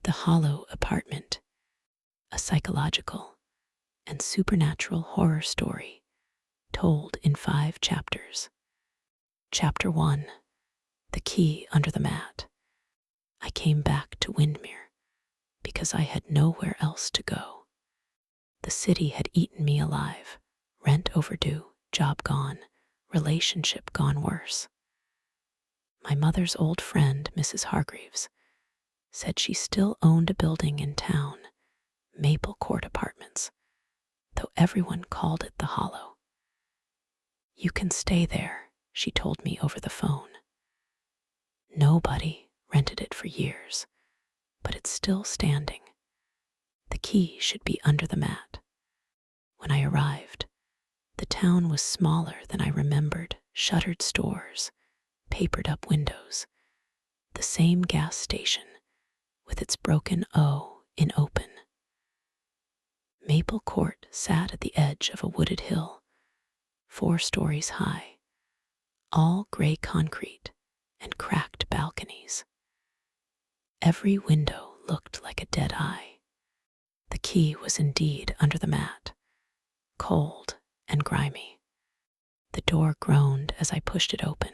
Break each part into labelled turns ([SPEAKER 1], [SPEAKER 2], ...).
[SPEAKER 1] The Hollow Apartment, a psychological and supernatural horror story told in 5 chapters. Chapter 1: The Key Under the Mat. I came back to Windmere because I had nowhere else to go. The city had eaten me alive. Rent overdue, job gone, relationship gone worse. My mother's old friend, Mrs. Hargreaves, said she still owned a building in town, Maple Court Apartments, though everyone called it the Hollow. You can stay there, she told me over the phone. Nobody rented it for years, but it's still standing. The key should be under the mat. When I arrived, the town was smaller than I remembered. Shuttered stores, papered up windows, the same gas station with its broken O in open. Maple Court sat at the edge of a wooded hill, 4 stories high, all gray concrete and cracked balconies. Every window looked like a dead eye. The key was indeed under the mat, cold and grimy. The door groaned as I pushed it open,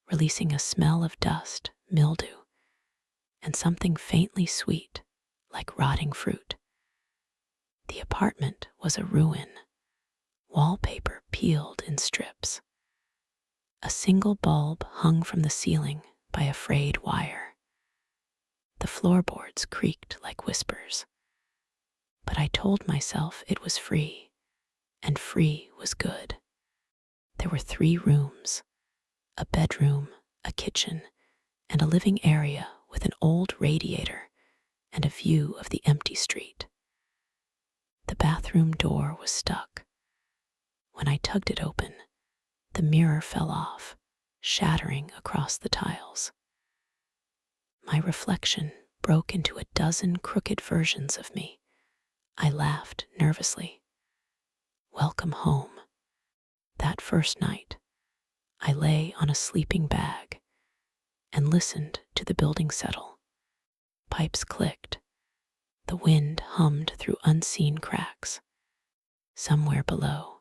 [SPEAKER 1] releasing a smell of dust, mildew, and something faintly sweet, like rotting fruit. The apartment was a ruin, wallpaper peeled in strips. A single bulb hung from the ceiling by a frayed wire. The floorboards creaked like whispers. But I told myself it was free, and free was good. There were 3 rooms, a bedroom, a kitchen, and a living area with an old radiator and a view of the empty street. The bathroom door was stuck. When I tugged it open, the mirror fell off, shattering across the tiles. My reflection broke into a dozen crooked versions of me. I laughed nervously. Welcome home. That first night, I lay on a sleeping bag and listened to the building settle. Pipes clicked. The wind hummed through unseen cracks. Somewhere below,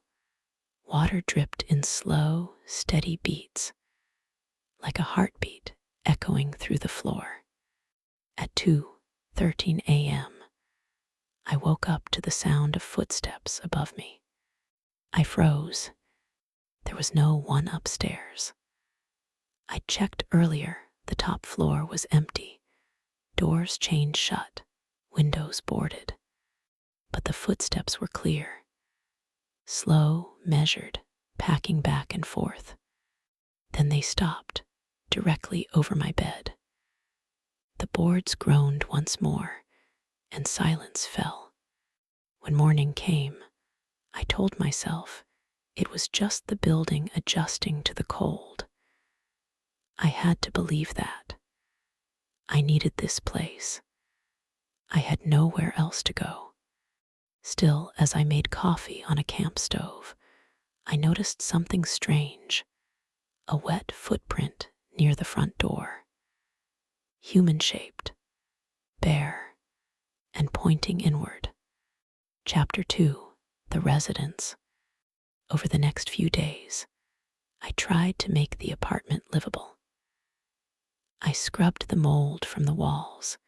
[SPEAKER 1] water dripped in slow, steady beats, like a heartbeat echoing through the floor. At 2:13 a.m., I woke up to the sound of footsteps above me. I froze. There was no one upstairs. I checked earlier. The top floor was empty, doors chained shut, windows boarded. But the footsteps were clear, slow, measured, packing back and forth. Then they stopped, directly over my bed. The boards groaned once more, and silence fell. When morning came, I told myself it was just the building adjusting to the cold. I had to believe that. I needed this place. I had nowhere else to go. Still, as I made coffee on a camp stove, I noticed something strange, a wet footprint near the front door. Human-shaped, bare, and pointing inward. Chapter 2: The Residence. Over the next few days, I tried to make the apartment livable. I scrubbed the mold from the walls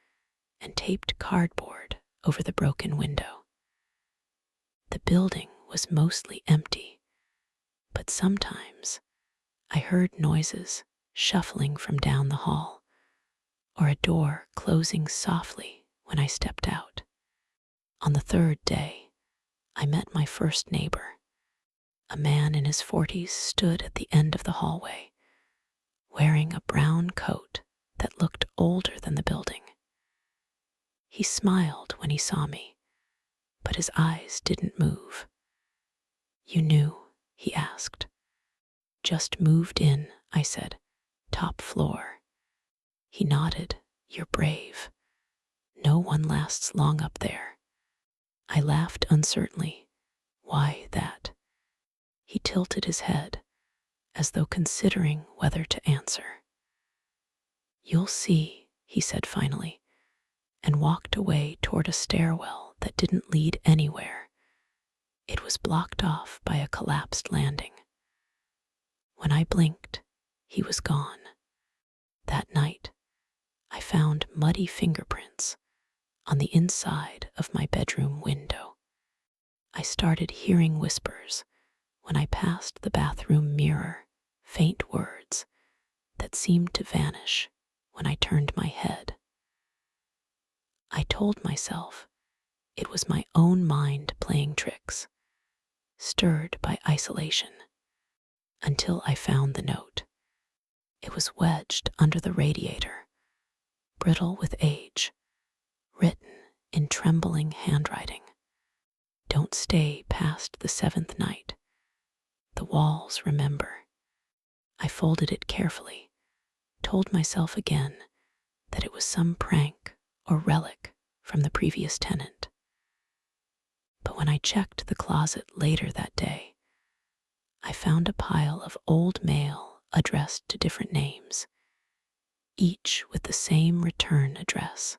[SPEAKER 1] and taped cardboard over the broken window. The building was mostly empty, but sometimes I heard noises shuffling from down the hall, or a door closing softly when I stepped out. On the 3rd day, I met my first neighbor. A man in his 40s stood at the end of the hallway, wearing a brown coat that looked older than the building. He smiled when he saw me, but his eyes didn't move. You knew? He asked. Just moved in, I said. Top floor. He nodded. You're brave. No one lasts long up there. I laughed uncertainly. Why that? He tilted his head, as though considering whether to answer. You'll see, he said finally, and walked away toward a stairwell that didn't lead anywhere. It was blocked off by a collapsed landing. When I blinked, he was gone. That night, I found muddy fingerprints on the inside of my bedroom window. I started hearing whispers when I passed the bathroom mirror, faint words that seemed to vanish when I turned my head. I told myself it was my own mind playing tricks, stirred by isolation, until I found the note. It was wedged under the radiator, brittle with age, written in trembling handwriting. Don't stay past the 7th night. The walls remember. I folded it carefully, told myself again that it was some prank or relic from the previous tenant. But when I checked the closet later that day, I found a pile of old mail addressed to different names, each with the same return address.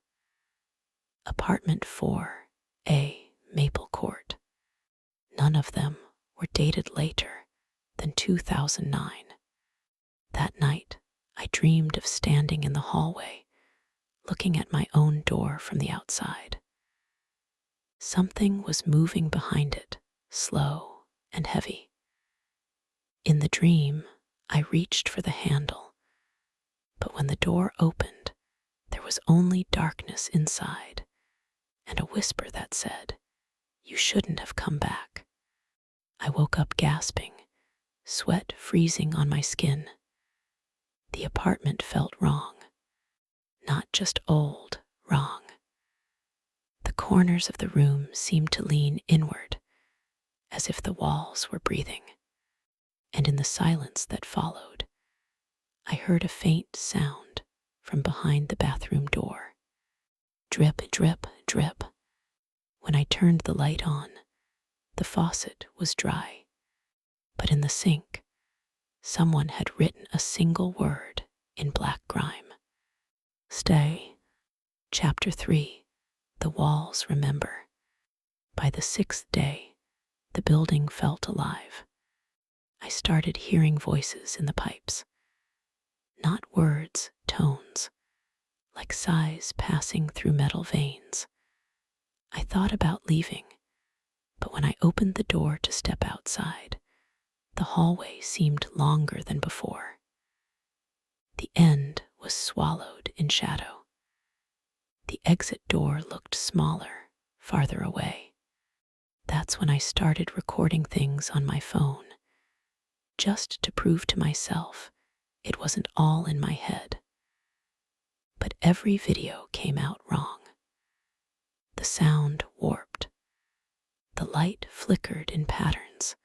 [SPEAKER 1] Apartment 4A, Maple Court. None of them were dated later than 2009. That night, I dreamed of standing in the hallway, looking at my own door from the outside. Something was moving behind it, slow and heavy. In the dream, I reached for the handle, but when the door opened, there was only darkness inside and a whisper that said, "You shouldn't have come back." I woke up gasping, sweat freezing on my skin. The apartment felt wrong, not just old, wrong. The corners of the room seemed to lean inward, as if the walls were breathing. And in the silence that followed, I heard a faint sound from behind the bathroom door. Drip, drip, drip. When I turned the light on, the faucet was dry, but in the sink, someone had written a single word in black grime. Stay. Chapter 3. The Walls Remember. By the 6th day, the building felt alive. I started hearing voices in the pipes. Not words, tones, like sighs passing through metal veins. I thought about leaving, but when I opened the door to step outside, the hallway seemed longer than before. The end was swallowed in shadow. The exit door looked smaller, farther away. That's when I started recording things on my phone, just to prove to myself it wasn't all in my head. But every video came out wrong. The sound warped. The light flickered in patterns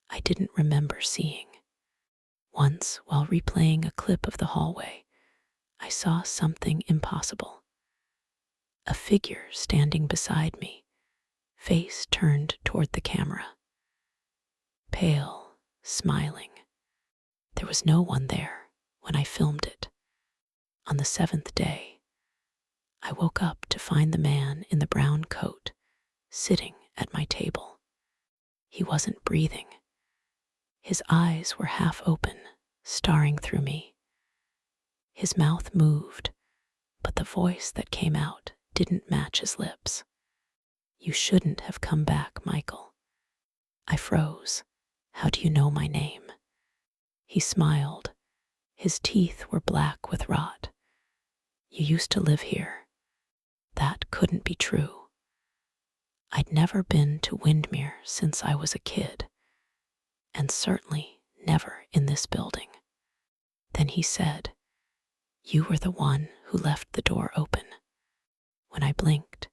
[SPEAKER 1] I didn't remember seeing. Once, while replaying a clip of the hallway, I saw something impossible. A figure standing beside me, face turned toward the camera. Pale, smiling. There was no one there when I filmed it. On the 7th day, I woke up to find the man in the brown coat sitting at my table. He wasn't breathing. His eyes were half open, staring through me. His mouth moved, but the voice that came out didn't match his lips. "You shouldn't have come back, Michael." I froze. "How do you know my name?" He smiled. His teeth were black with rot. "You used to live here." That couldn't be true. I'd never been to Windmere since I was a kid, and certainly never in this building. Then he said, "You were the one who left the door open." When I blinked,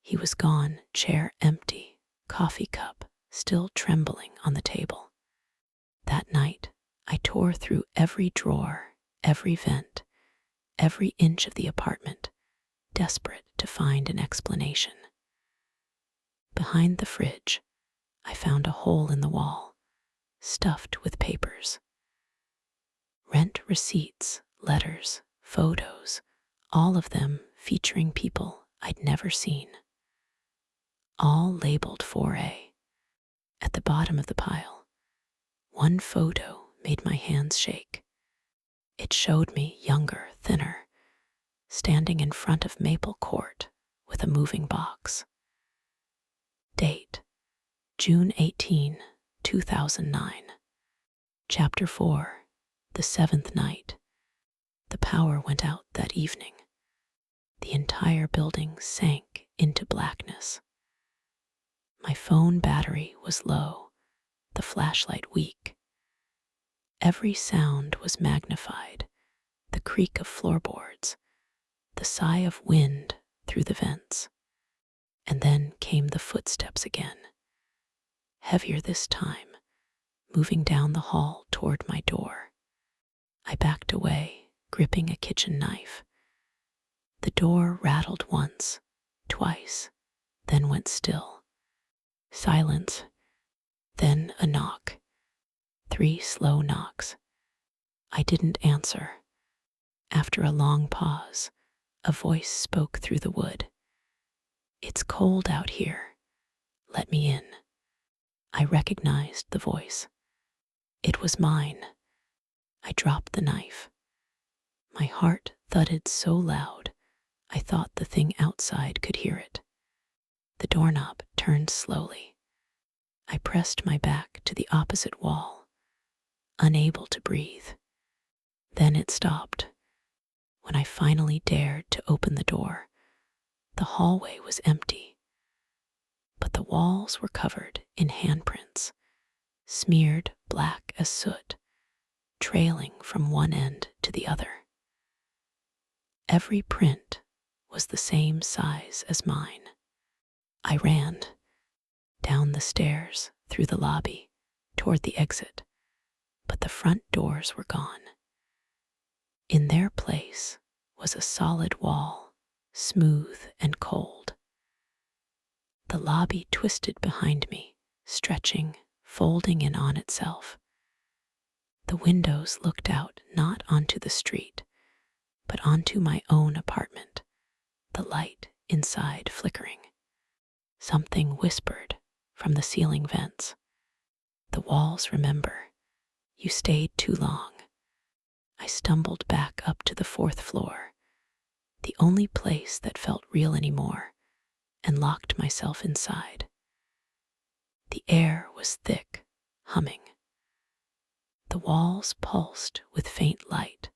[SPEAKER 1] he was gone, chair empty, coffee cup still trembling on the table. That night, I tore through every drawer, every vent, every inch of the apartment, desperate to find an explanation. Behind the fridge, I found a hole in the wall, stuffed with papers. Rent receipts, letters, photos, all of them featuring people I'd never seen, all labeled 4A. At the bottom of the pile, one photo made my hands shake. It showed me younger, thinner, standing in front of Maple Court with a moving box. Date: June 18, 2009. Chapter 4: The Seventh Night. The power went out that evening. The entire building sank into blackness. My phone battery was low, the flashlight weak. Every sound was magnified: the creak of floorboards, the sigh of wind through the vents. And then came the footsteps again, heavier this time, moving down the hall toward my door. I backed away, gripping a kitchen knife. The door rattled once, twice, then went still. Silence, then a knock. 3 slow knocks. I didn't answer. After a long pause, a voice spoke through the wood. "It's cold out here. Let me in." I recognized the voice. It was mine. I dropped the knife. My heart thudded so loud, I thought the thing outside could hear it. The doorknob turned slowly. I pressed my back to the opposite wall, unable to breathe. Then it stopped. When I finally dared to open the door, the hallway was empty, but the walls were covered in handprints, smeared black as soot, trailing from one end to the other. Every print was the same size as mine. I ran down the stairs, through the lobby, toward the exit, but the front doors were gone. In their place was a solid wall, smooth and cold. The lobby twisted behind me, stretching, folding in on itself. The windows looked out not onto the street, but onto my own apartment, the light inside flickering. Something whispered from the ceiling vents. "The walls remember. You stayed too long." I stumbled back up to the 4th floor, the only place that felt real anymore, and locked myself inside. The air was thick, humming. The walls pulsed with faint light,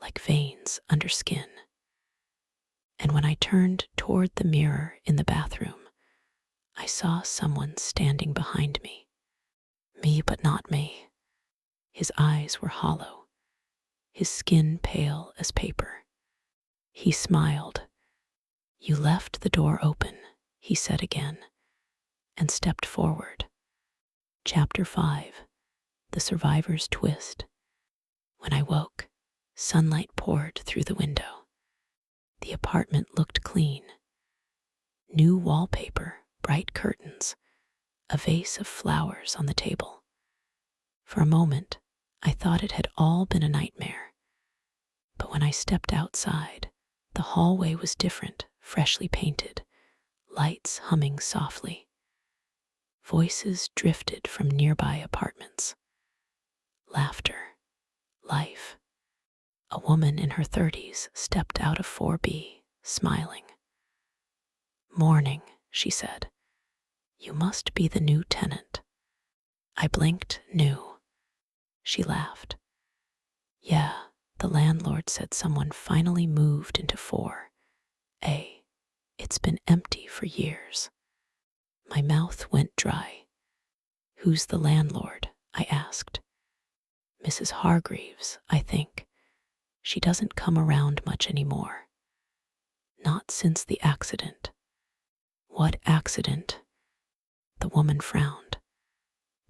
[SPEAKER 1] like veins under skin. And when I turned toward the mirror in the bathroom, I saw someone standing behind me. Me, but not me. His eyes were hollow, his skin pale as paper. He smiled. "You left the door open," he said again, and stepped forward. Chapter 5: The Survivor's Twist. When I woke, sunlight poured through the window. The apartment looked clean. New wallpaper, bright curtains, a vase of flowers on the table. For a moment, I thought it had all been a nightmare. But when I stepped outside, the hallway was different, freshly painted, lights humming softly. Voices drifted from nearby apartments. Laughter, life. A woman in her 30s stepped out of 4B, smiling. "Morning," she said. "You must be the new tenant." I blinked, new. She laughed. "Yeah, the landlord said someone finally moved into 4A. It's been empty for years." My mouth went dry. "Who's the landlord?" I asked. "Mrs. Hargreaves, I think. She doesn't come around much anymore." "Not since the accident." "What accident?" The woman frowned.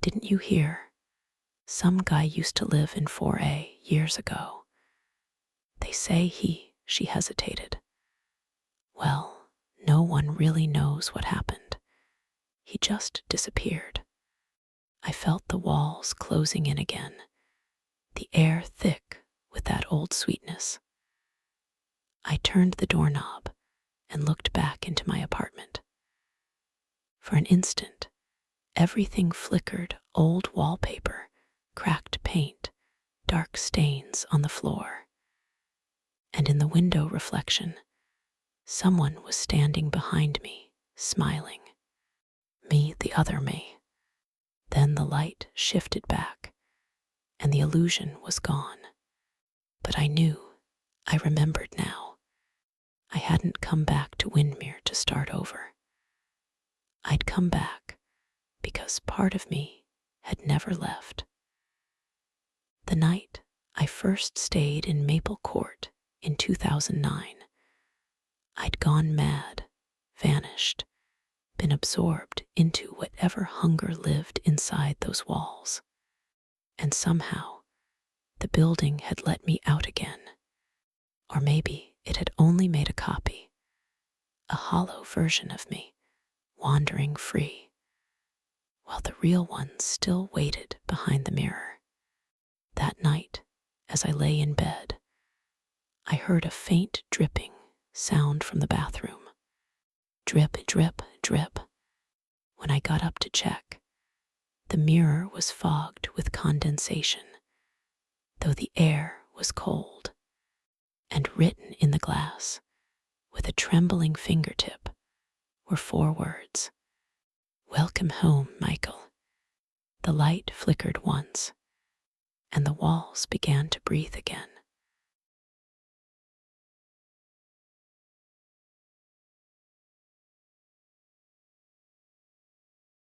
[SPEAKER 1] "Didn't you hear? Some guy used to live in 4A years ago. They say she hesitated. Well, no one really knows what happened. He just disappeared." I felt the walls closing in again, the air thick with that old sweetness. I turned the doorknob and looked back For an instant, everything flickered: old wallpaper, cracked paint, dark stains on the floor. And in the window reflection, someone was standing behind me, smiling. Me, the other me. Then the light shifted back, and the illusion was gone. But I remembered now. I hadn't come back to Windmere to start over. I'd come back because part of me had never left. The night I first stayed in Maple Court in 2009, I'd gone mad, vanished, been absorbed into whatever hunger lived inside those walls. And somehow, the building had let me out again. Or maybe it had only made a copy, a hollow version of me, wandering free, while the real one still waited behind the mirror. That night, as I lay in bed, I heard a faint dripping sound from the bathroom. Drip, drip, drip. When I got up to check, the mirror was fogged with condensation, though the air was cold. And written in the glass, with a trembling fingertip, were 4 words: "Welcome home, Michael." The light flickered once, and the walls began to breathe again.